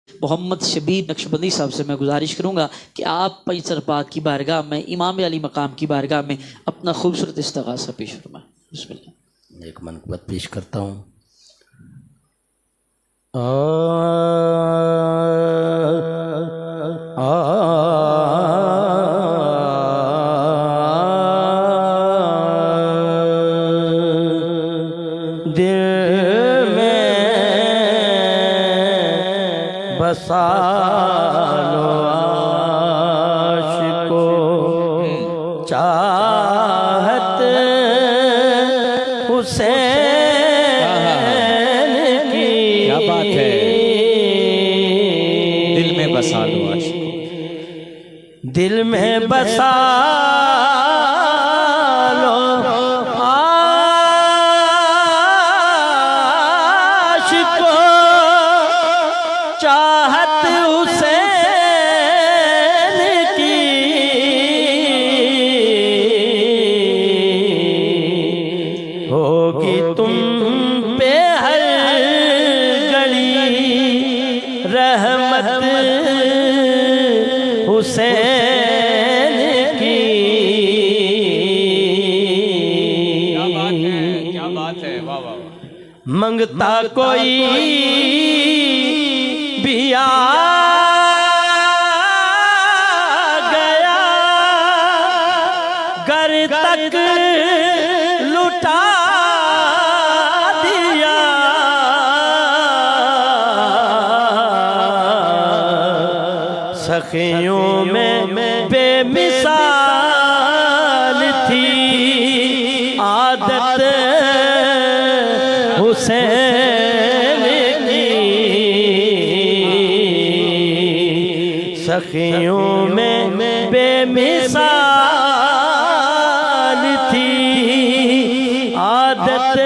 मोहम्मद शबीर नक्शबंदी साहब से मैं गुजारिश करूँगा कि आप पैसर पाक की बारगाह में इमाम अली मकाम की बारगाह में अपना खूबसूरत इस्तग़ासा पेश फरमाएं। बिस्मिल्लाह। एक मनक़बत पेश करता हूँ। दिल में बसा लो आशिको चाहत हुसैन की। क्या बात है। दिल में बसा लो आशिको, दिल में बसा लो आशिको चाहत हुसैन की। होगी तुम पे हर घड़ी रहमत हुसैन की। क्या बात है, वाह वाह। मंगता कोई भी आ गया घर तक लुटा दिया। सखियों में बेमिसाल थी आदत हुसैन की। सखियों में बेमिसाल थी आदत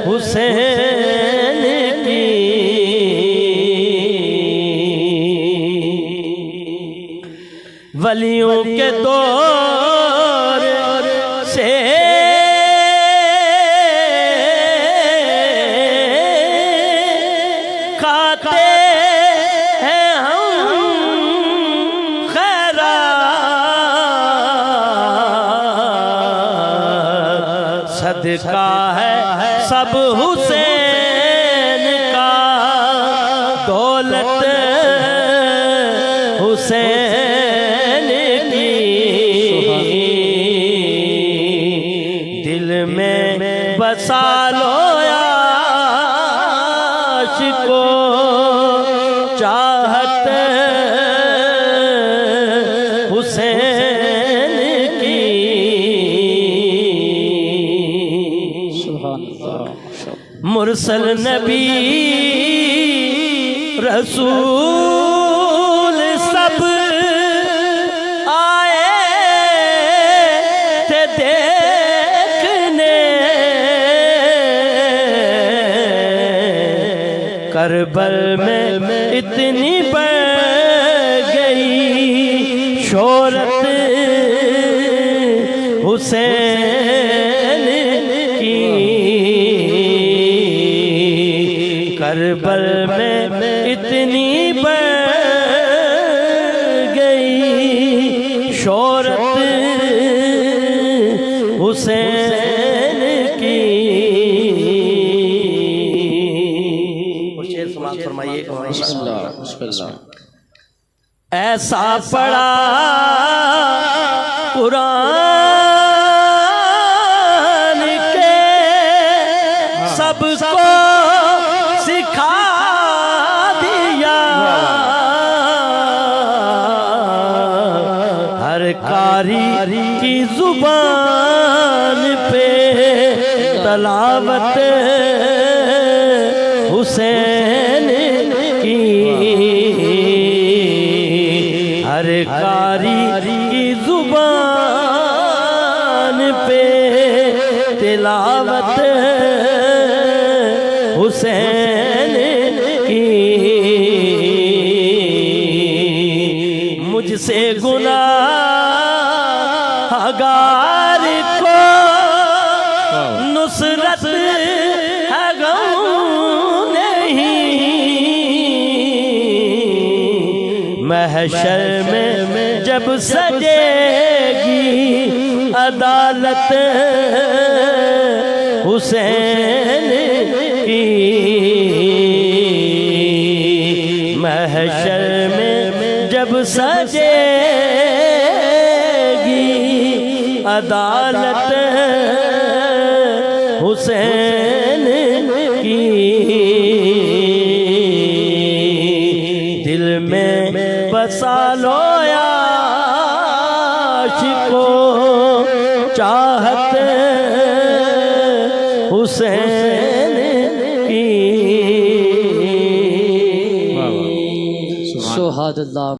हुसैन की। वलियों के दौर से खाते हैं हम खैरात। सदका है सब हुसैन का दौलत हुसैन की। दिल में बसा लो आशिको चाहत हुसैन की। मुरसल नबी रसूल सब आए थे देखने। करबल में इतनी बढ़ गई शोहरत हुसैन की। करबल में इतनी बढ़ गई शोहरत हुसैन की। फरमाइए ऐसा पड़ा कुरान के सबको सिखा दिया। हर कारी की जुबान पे तलावत हुसैन की। हर कारी की जुबान पे तिलावत हुसैन की। मुझसे गुनाहगार को नुसरत है गम नहीं। महशर में जब सजेगी अदालत हुसैन की, महशर में जब सजेगी अदालत हुसैन की, दिल में बसा लो आशिकों चाहत हुसैन की। सुभान अल्लाह।